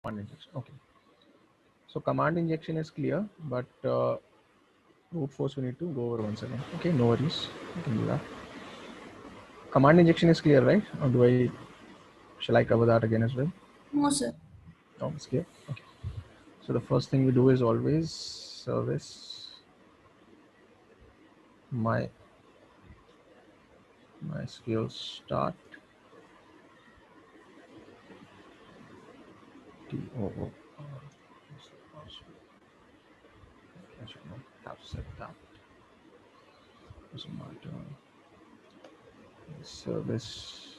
command injection. Okay, so command injection is clear, but brute force we need to go over once again. Okay, no worries, we can do that. Command injection is clear, right? Or do I, shall I cover that again as well? No, sir. No, it's clear. Okay. So the first thing we do is always service my MySQL start TOO. I should not have said that. Doesn't matter. Service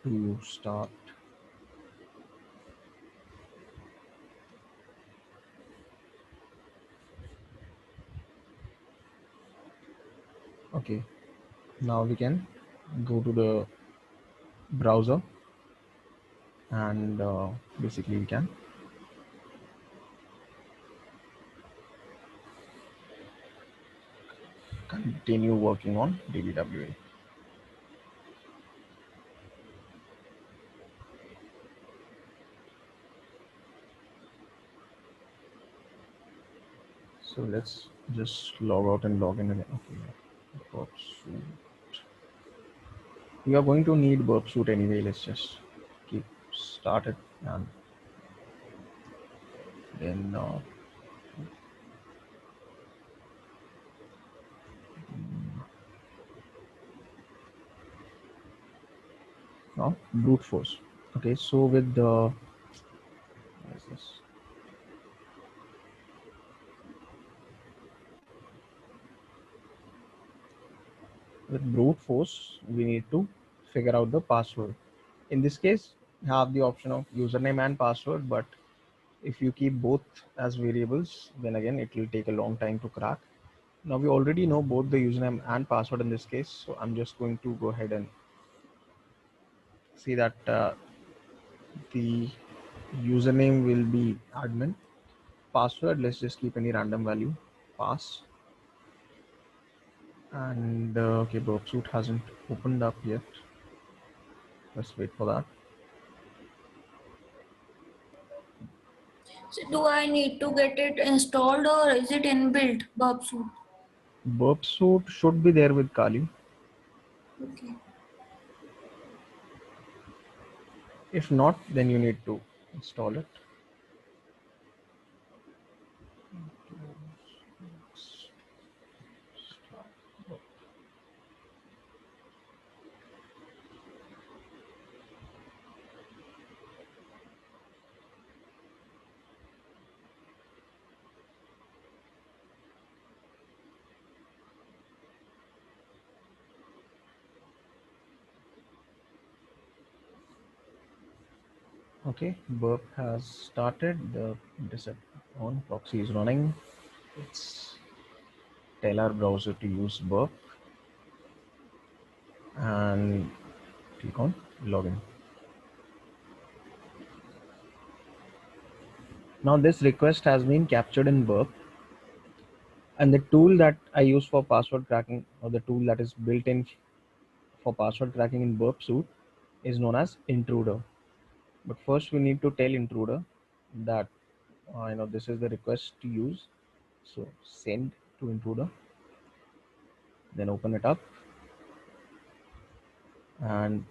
to start. Okay. Now we can go to the browser and basically we can continue working on DBWA. So let's just log out and log in again. Okay. Burp suite. We are going to need burp suite anyway. Let's just keep started and then now brute force. Okay, so with the what is this? With brute force, we need to figure out the password. In this case, have the option of username and password, but if you keep both as variables, then again it will take a long time to crack. Now we already know both the username and password in this case, so I'm just going to go ahead and see that the username will be admin. Password, let's just keep any random value, pass. And okay, burp suite hasn't opened up yet. Let's wait for that. So do I need to get it installed or is it inbuilt, Burp Suite? Burp suite should be there with Kali. Okay. If not, then you need to install it. Okay, burp has started. The intercept on proxy is running. Let's tell our browser to use burp and click on login. Now this request has been captured in burp, and the tool that I use for password cracking, or the tool that is built in for password cracking in burp suite, is known as intruder. But first we need to tell intruder that this is the request to use. So send to intruder, then open it up and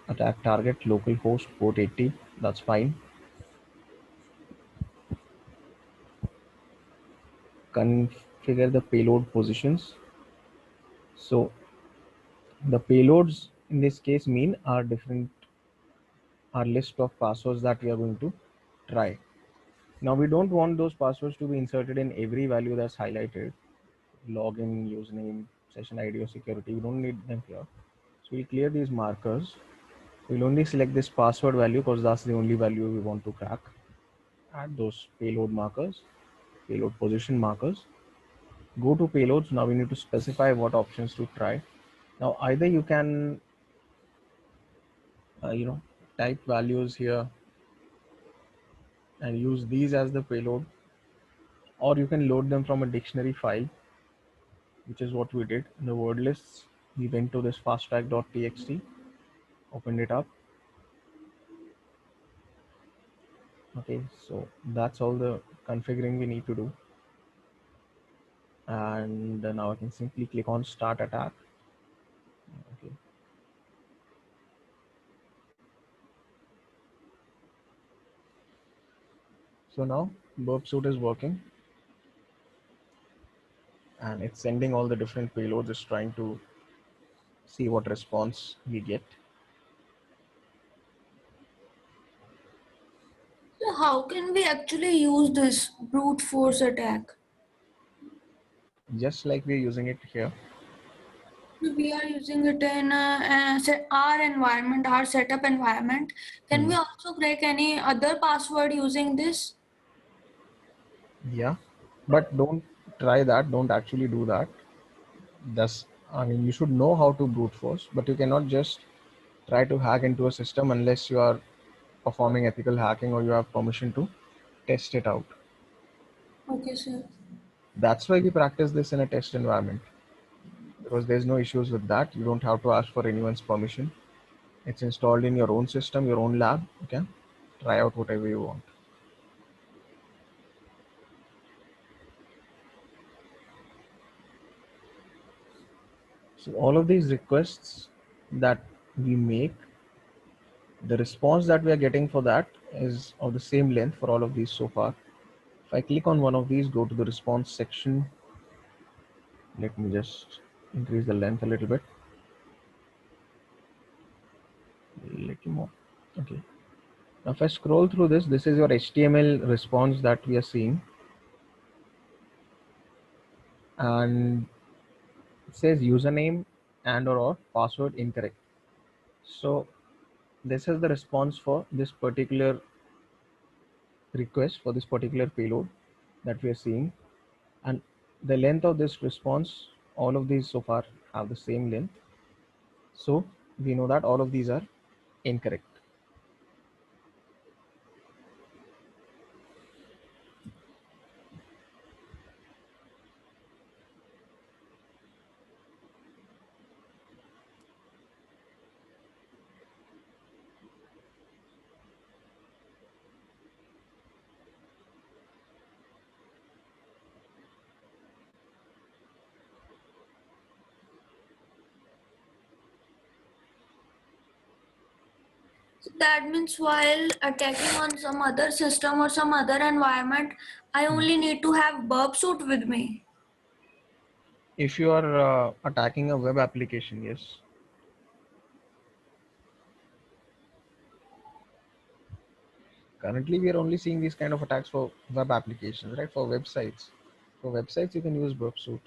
attack target localhost port 80. That's fine. Configure the payload positions. So the payloads in this case mean are different, are list of passwords that we are going to try. Now we don't want those passwords to be inserted in every value that's highlighted. Login, username, session ID or security. We don't need them here. So we'll clear these markers. We'll only select this password value because that's the only value we want to crack. Add those payload markers, payload position markers. Go to payloads. Now we need to specify what options to try. Now either you can, type values here and use these as the payload, or you can load them from a dictionary file, which is what we did in the word lists. We went to this fasttrack.txt, opened it up, Okay, so that's all the configuring we need to do. And now I can simply click on start attack. Okay. So now burp suit is working and it's sending all the different payloads. It's trying to see what response we get. So how can we actually use this brute force attack? Just like we're using it here. We are using it in our environment, our setup environment. Can we also break any other password using this? Yeah, but don't try that. Don't actually do that. That's, I mean, you should know how to brute force, but you cannot just try to hack into a system unless you are performing ethical hacking or you have permission to test it out. Okay, sir. That's why we practice this in a test environment, because there's no issues with that. You don't have to ask for anyone's permission. It's installed in your own system, your own lab. You can try out whatever you want. So all of these requests that we make, the response that we are getting for that is of the same length for all of these so far. If I click on one of these, go to the response section. Let me just increase the length a little bit. Little more. Okay. Now if I scroll through this, this is your HTML response that we are seeing. And it says username and or password incorrect. So this is the response for this particular request, for this particular payload that we are seeing. And the length of this response, all of these so far have the same length. So we know that all of these are incorrect. So that means while attacking on some other system or some other environment, I only need to have burp suit with me. If you are attacking a web application, yes. Currently, we are only seeing these kind of attacks for web applications, right? For websites. For websites, you can use burp suit.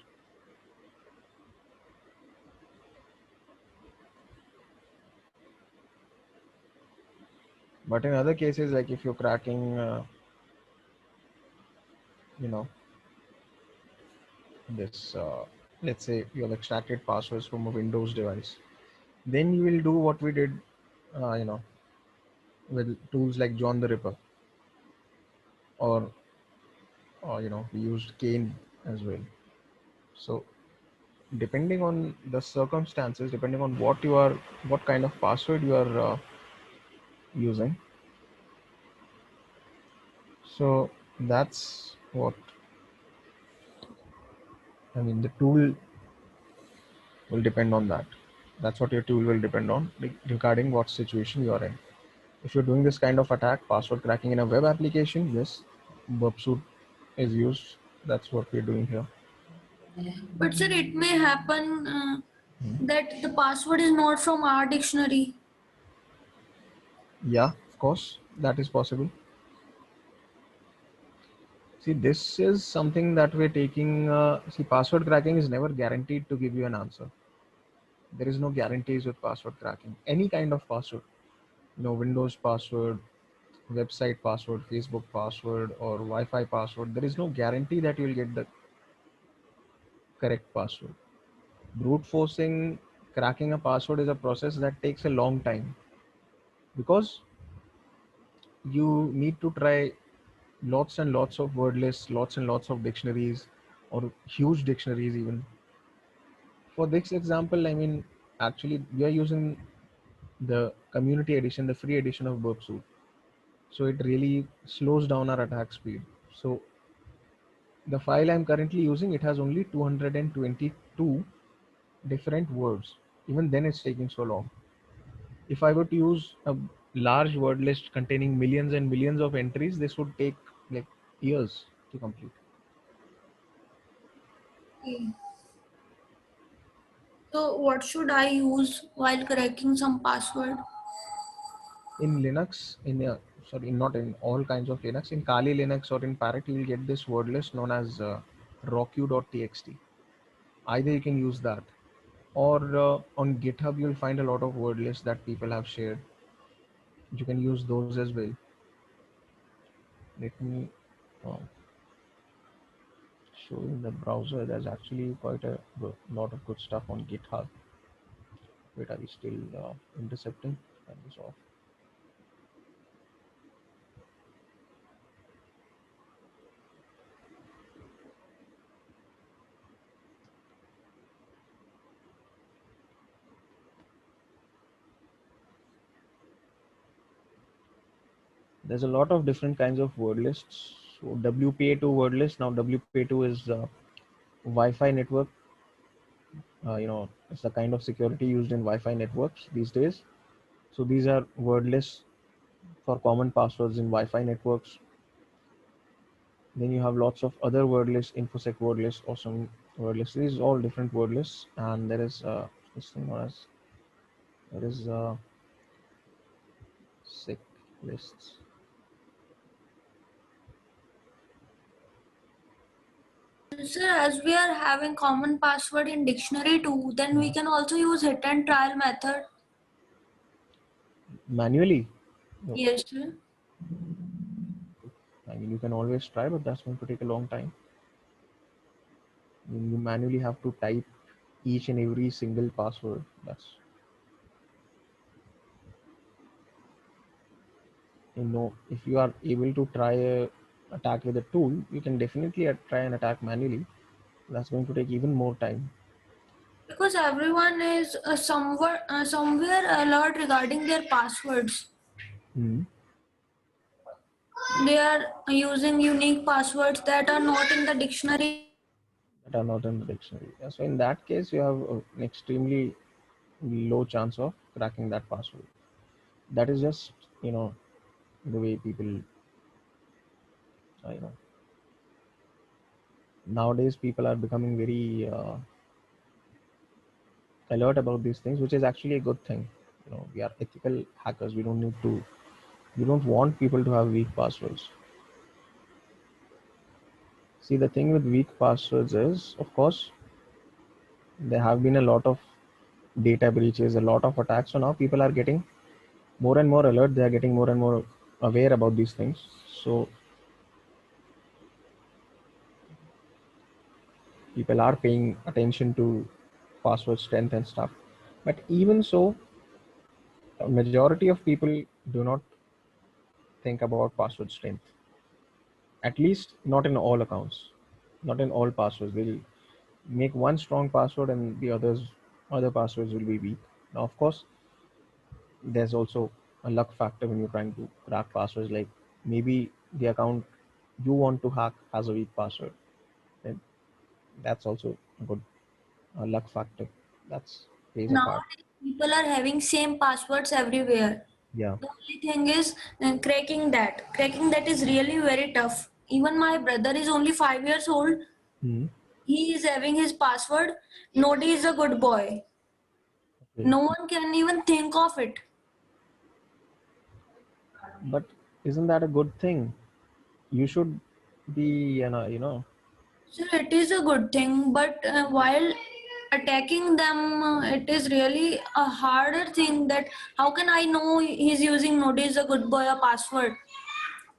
But in other cases, like if you're cracking, you know, this, let's say you have extracted passwords from a Windows device, then you will do what we did, you know, with tools like John the Ripper, or, you know, we used Kane as well. So depending on the circumstances, depending on what you are, what kind of password you are using, so that's what, I mean, the tool will depend on that. That's what your tool will depend on regarding what situation you are in. If you're doing this kind of attack, password cracking in a web application, yes, burp suit is used. That's what we're doing here. But sir, it may happen that the password is not from our dictionary. Yeah, of course, that is possible. See, this is something that we're taking. See, password cracking is never guaranteed to give you an answer. There is no guarantees with password cracking. Any kind of password, you know, Windows password, website password, Facebook password, or Wi-Fi password. There is no guarantee that you'll get the correct password. Brute forcing, cracking a password is a process that takes a long time, because you need to try lots and lots of word lists, lots and lots of dictionaries, or huge dictionaries even. For this example, I mean, actually, we are using the community edition, the free edition of Burp Suite. So it really slows down our attack speed. So the file I'm currently using, it has only 222 different words. Even then it's taking so long. If I were to use a large word list containing millions and millions of entries, this would take like years to complete. Okay. So what should I use while cracking some password? In Linux, sorry, not in all kinds of Linux, in Kali Linux or in Parrot, you will get this word list known as rocku.txt. Either you can use that, or on GitHub, you'll find a lot of word lists that people have shared. You can use those as well. Let me uh, show in the browser. There's actually quite a lot of good stuff on GitHub. Wait, are we still intercepting? Turn this off. There's a lot of different kinds of word lists. So WPA2 word list. Now WPA2 is Wi-Fi network. It's the kind of security used in Wi-Fi networks these days. So these are word lists for common passwords in Wi-Fi networks. Then you have lots of other word lists, InfoSec word lists, or some word lists. These are all different word lists, and there is this thing known as there is sec lists. Sir, as we are having common password in dictionary too, then we can also use hit and trial method. Manually. No, Yes, sir. I mean, you can always try, but that's going to take a long time. You manually have to type each and every single password. That's if you are able to try a attack with a tool, you can definitely try an attack manually. That's going to take even more time. Because everyone is somewhere alert regarding their passwords. Hmm. They are using unique passwords that are not in the dictionary. That are not in the dictionary. Yeah, so in that case, you have an extremely low chance of cracking that password. That is just the way people you know nowadays people are becoming very alert about these things, which is actually a good thing. We are ethical hackers. We don't want people to have weak passwords. See, the thing with weak passwords is, of course, there have been a lot of data breaches, a lot of attacks. So now people are getting more and more alert. They are getting more and more aware about these things. So people are paying attention to password strength and stuff. But even so, a majority of people do not think about password strength. At least not in all accounts, not in all passwords. They'll make one strong password and the other passwords will be weak. Now, of course, there's also a luck factor when you're trying to crack passwords. Like maybe the account you want to hack has a weak password. Then that's also a good luck factor. That's plays a part. Nowadays, people are having same passwords everywhere. Yeah. The only thing is cracking that. Cracking that is really very tough. Even my brother is only 5 years old. Hmm. He is having his password. Nodi is a good boy. Okay. No one can even think of it. But isn't that a good thing? You should be, So it is a good thing, but while attacking them, it is really a harder thing that how can I know he's using Nodi is a good boy a password?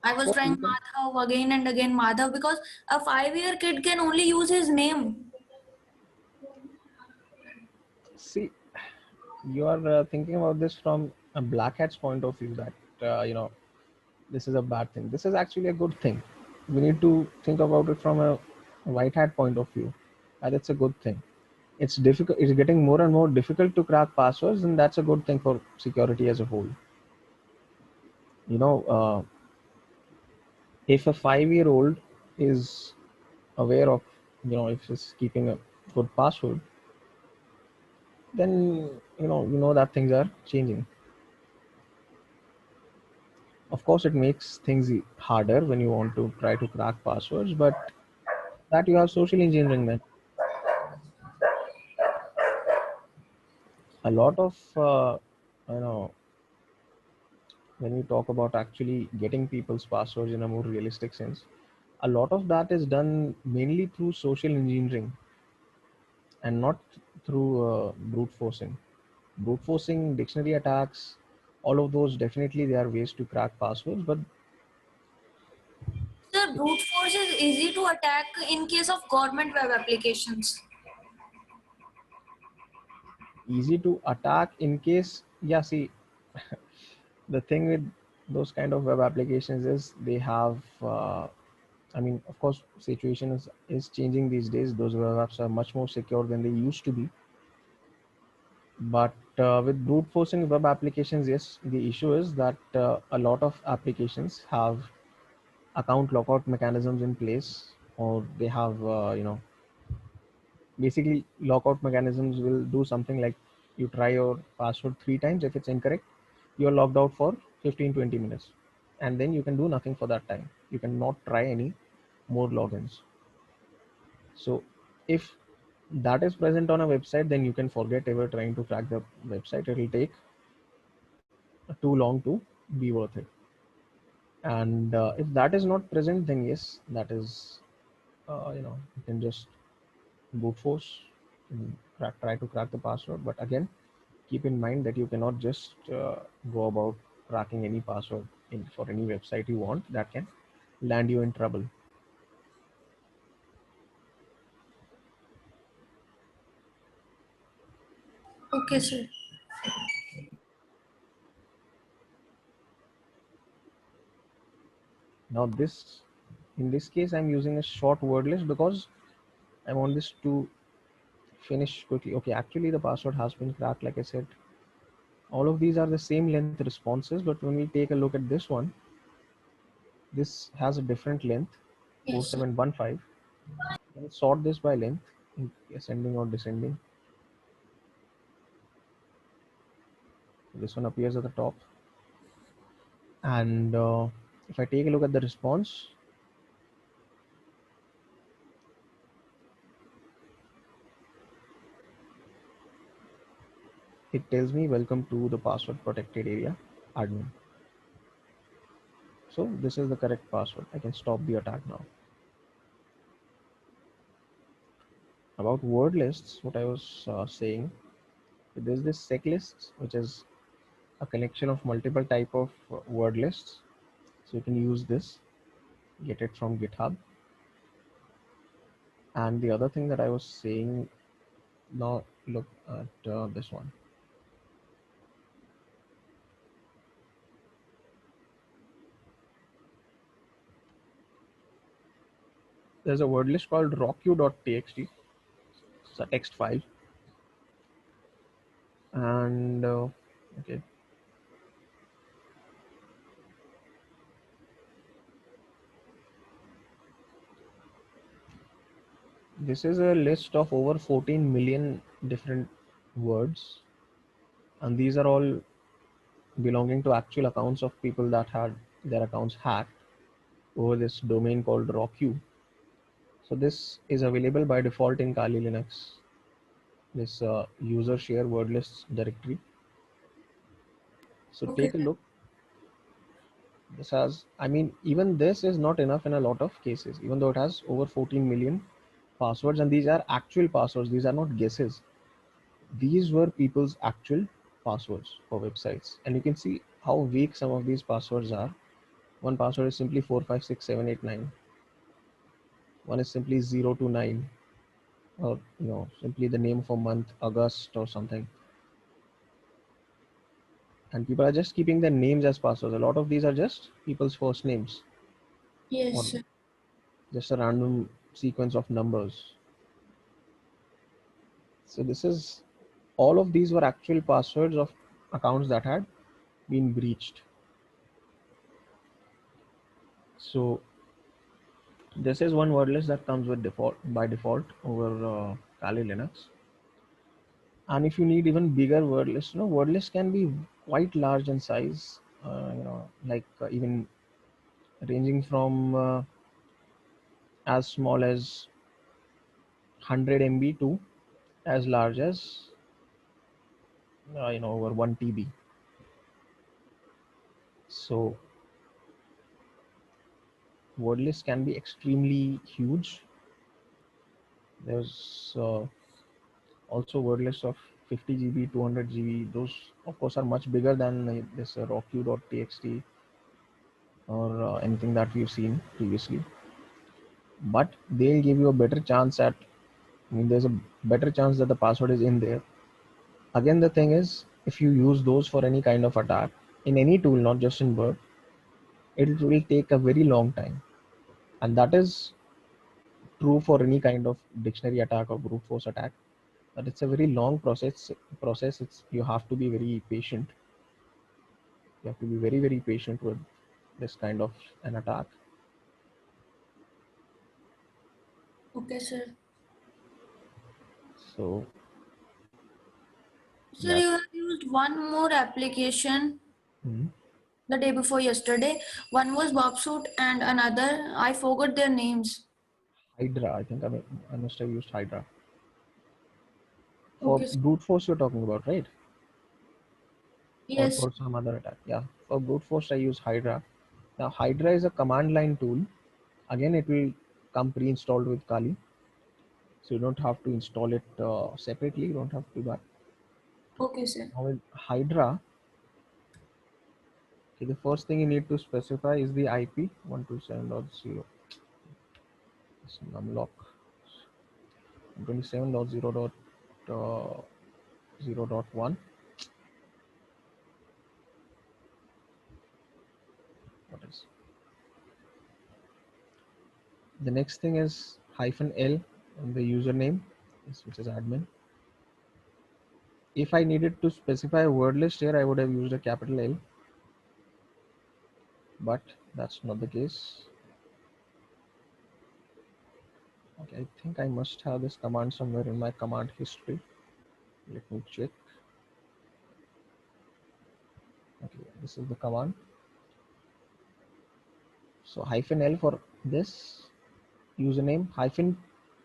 I of was course trying you can. Madhav again and again Madhav because a 5 year kid can only use his name. See, you are thinking about this from a black hat's point of view that this is a bad thing. This is actually a good thing. We need to think about it from a white hat point of view, and it's a good thing. It's difficult. It's getting more and more difficult to crack passwords, and that's a good thing for security as a whole. You know, If a 5-year-old is aware of, if it's keeping a good password, then you know that things are changing. Of course, it makes things harder when you want to try to crack passwords, but that you have social engineering. Then a lot of you know when we talk about actually getting people's passwords in a more realistic sense, a lot of that is done mainly through social engineering and not through brute forcing. Brute forcing, dictionary attacks, all of those, definitely there are ways to crack passwords, but The brute force is easy to attack in case of government web applications. easy to attack in case, yeah, see, the thing with those kind of web applications is they have I mean, of course, situation is changing these days. Those web apps are much more secure than they used to be. But with brute forcing web applications, yes, the issue is that a lot of applications have account lockout mechanisms in place, or they have, basically lockout mechanisms will do something like you try your password 3 times. If it's incorrect, you're logged out for 15-20 minutes, and then you can do nothing for that time. You cannot try any more logins. So if that is present on a website, then you can forget ever trying to crack the website. It will take too long to be worth it. And if that is not present, then yes, that is, you can just brute force and try to crack the password. But again, keep in mind that you cannot just go about cracking any password for any website you want. That can land you in trouble. Okay, sir. Now this, in this case, I'm using a short word list because I want this to finish quickly. Okay, actually the password has been cracked. Like I said, all of these are the same length responses, but when we take a look at this one, this has a different length, Yes, sir. 4715. Let's sort this by length, ascending or descending. This one appears at the top, and if I take a look at the response, it tells me welcome to the password protected area, admin. So this is the correct password. I can stop the attack now. About word lists, what I was saying, there's this sec list, which is a collection of multiple type of word lists. So you can use this, get it from GitHub. And the other thing that I was saying, now look at this one. There's a word list called rocku.txt. It's a text file. And okay, this is a list of over 14 million different words, and these are all belonging to actual accounts of people that had their accounts hacked over this domain called Rocku. So this is available by default in Kali Linux, this user share word lists directory. So Okay, take a sir. look. This has, I mean, even this is not enough in a lot of cases, even though it has over 14 million passwords, and these are actual passwords. These are not guesses. These were people's actual passwords for websites, and you can see how weak some of these passwords are. One password is simply 4567889. One is simply 0 to 9, or simply the name of a month, August or something. And people are just keeping their names as passwords. A lot of these are just people's first names, Yes, or sir. just a random sequence of numbers. So this is, all of these were actual passwords of accounts that had been breached. So This is one word list that comes with default by default over Kali Linux. And if you need even bigger word list, word list can be quite large in size. Like even ranging from as small as 100 MB to as large as over 1 TB. So word list can be extremely huge. There's also word lists of 50 GB, 200 GB. Those, of course, are much bigger than this rockq.txt or anything that we've seen previously. But they'll give you a better chance at, there's a better chance that the password is in there. Again, the thing is, if you use those for any kind of attack in any tool, not just in Bird, it will take a very long time. And that is true for any kind of dictionary attack or brute force attack. That it's a very long process. It's, you have to be very patient. You have to be very, very patient with this kind of an attack. Okay, sir. So Sir, that you have used one more application Mhm. the day before yesterday. One was Bobsuit and another, I forgot their names. Hydra, I think I must have used Hydra. For Okay, sir. brute force, you're talking about, right? Or Yes. for some other attack? Yeah. For brute force, I use Hydra. Now, Hydra is a command line tool. Again, it will come pre-installed with Kali, so you don't have to install it separately. You don't have to do that. Okay, sir. Now, with Hydra, okay, the first thing you need to specify is the IP 127.0. It's numlock 127.0.0.1. What is the next thing is -L in the username, which is admin. If I needed to specify a word list here, I would have used a capital L, but that's not the case. Okay, I think I must have this command somewhere in my command history. Let me check. Okay, this is the command. So -L for this username, hyphen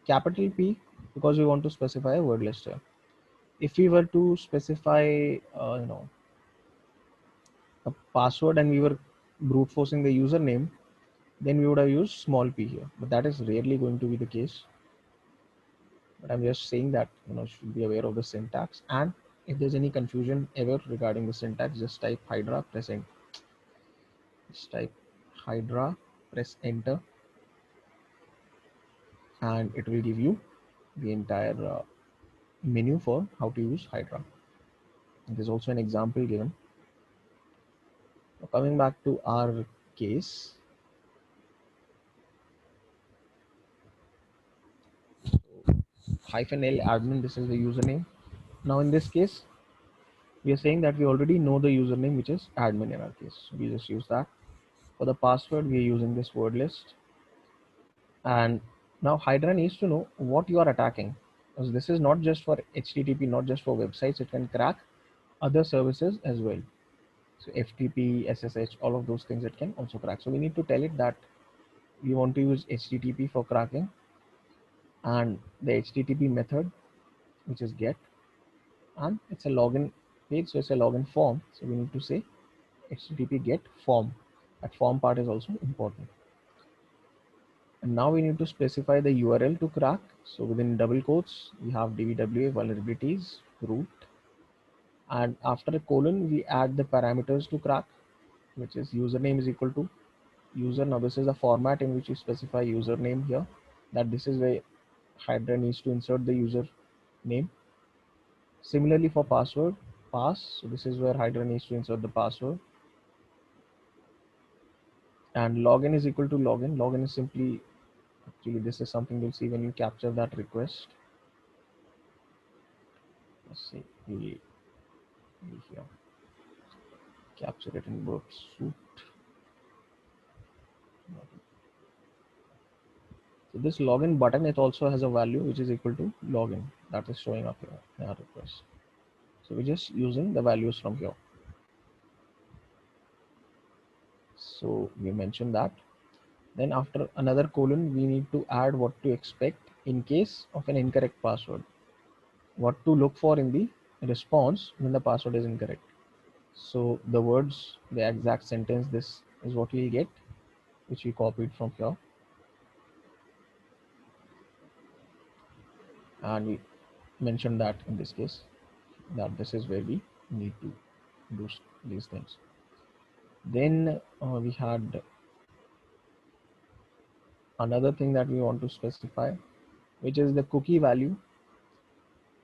capital P because we want to specify a word list here. If we were to specify, a password and we were brute forcing the username, then we would have used small p here. But that is rarely going to be the case. But I'm just saying that should be aware of the syntax. And if there's any confusion ever regarding the syntax, just type Hydra, press enter. Just type Hydra, press enter, and it will give you the entire menu for how to use Hydra. And there's also an example given. Now, coming back to our case, -L admin, this is the username. Now in this case, we are saying that we already know the username, which is admin in our case. So we just use that. For the password, we are using this word list. And now Hydra needs to know what you are attacking, because this is not just for HTTP, not just for websites. It can crack other services as well. So FTP, SSH, all of those things it can also crack. So we need to tell it that we want to use HTTP for cracking, and the HTTP method, which is get, and it's a login page, so it's a login form. So we need to say HTTP get form. That form part is also important. And now we need to specify the URL to crack. So within double quotes, we have DVWA vulnerabilities root, and after a colon, we add the parameters to crack, which is username is equal to user. Now this is the format in which you specify username here. That this is where Hydra needs to insert the user name. Similarly for password, pass. So this is where Hydra needs to insert the password. And login is equal to login. Login is simply, actually this is something you'll see when you capture that request. Let's see, we here capture it in Burp Suite. So this login button, it also has a value which is equal to login that is showing up here in our request. So we're just using the values from here. So we mentioned that. Then after another colon, we need to add what to expect in case of an incorrect password. What to look for in the response when the password is incorrect. So the words, the exact sentence, this is what we'll get, which we copied from here. And we mentioned that in this case, that this is where we need to do these things. Then we had another thing that we want to specify, which is the cookie value,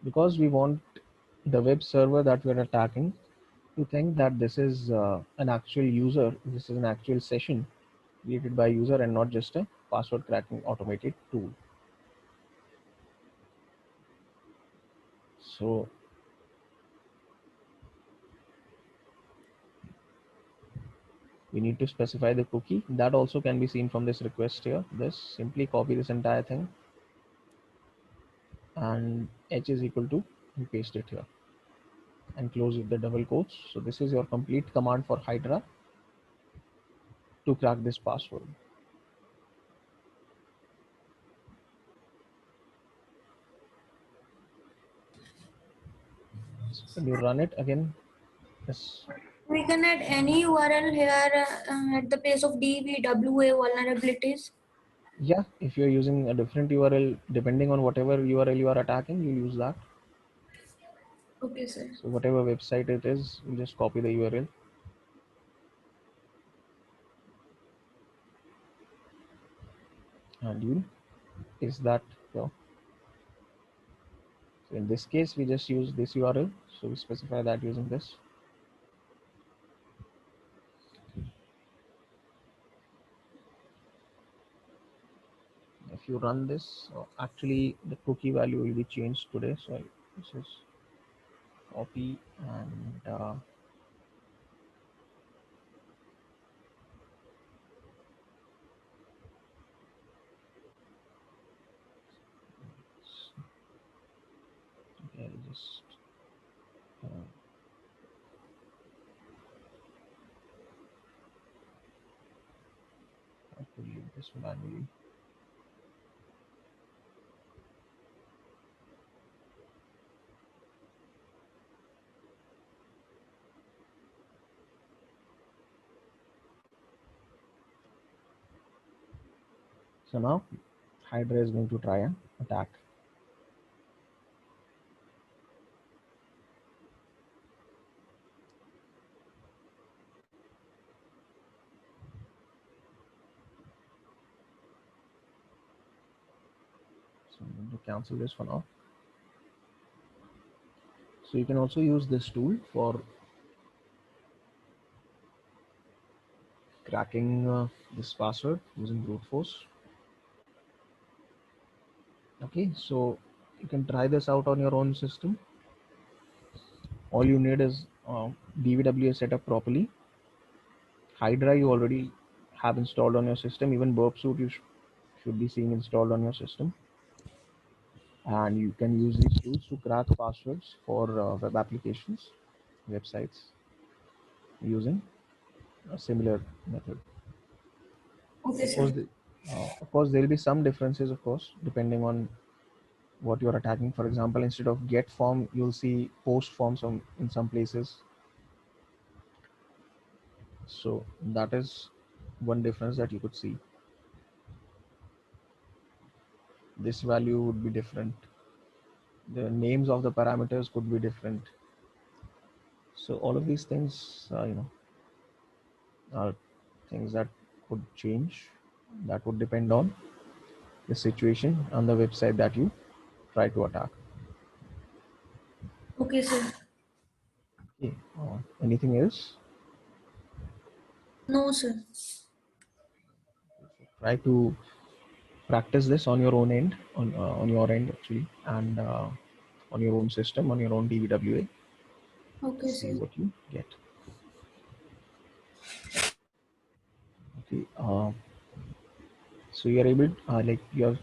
because we want the web server that we're attacking to think that this is an actual user, this is an actual session created by user and not just a password cracking automated tool. So we need to specify the cookie. That also can be seen from this request here. This simply copy this entire thing and h is equal to, we paste it here and close with the double quotes. So this is your complete command for Hydra to crack this password. So when you run it again, yes. We can add any URL here at the place of DVWA vulnerabilities. Yeah, if you're using a different URL, depending on whatever URL you are attacking, you use that. Okay, sir. So whatever website it is, you just copy the URL. And you paste that here. So in this case, we just use this URL. So we specify that using this. If you run this, actually the cookie value will be changed today. So this is copy and okay, I'll just have to leave this manually. So now Hydra is going to try and attack. So I'm going to cancel this for now. So you can also use this tool for cracking this password using brute force. Okay, so you can try this out on your own system. All you need is DVWA set up properly. Hydra you already have installed on your system. Even Burp Suite you should be seeing installed on your system. And you can use these tools to crack passwords for web applications, websites, using a similar method. Okay, Of sir. course, there will be some differences, of course, depending on what you're attacking. For example, instead of get form, you'll see post form in some places. So that is one difference that you could see. This value would be different. The names of the parameters could be different. So all of these things, are things that could change. That would depend on the situation on the website that you try to attack. Okay, sir. Okay. Anything else? No, sir. Try to practice this on your own end, on your end actually, and on your own system, on your own DVWA. Okay, See sir. what you get. Okay. So you are able, like you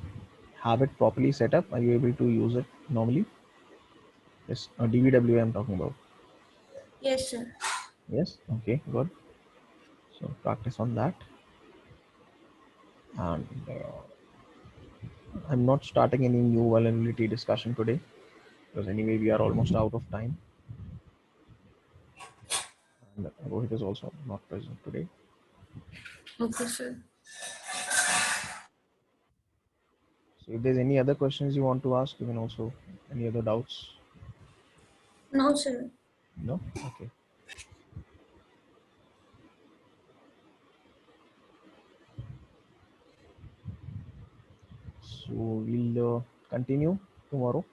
have it properly set up. Are you able to use it normally? Yes, DVW I'm talking about. Yes, sir. Yes. Okay. Good. So practice on that. And I'm not starting any new vulnerability discussion today because anyway we are almost out of time. And Rohit is also not present today. Okay, sir. So if there's any other questions you want to ask, you can also any other doubts. No, sir. No. Okay. So we'll continue tomorrow.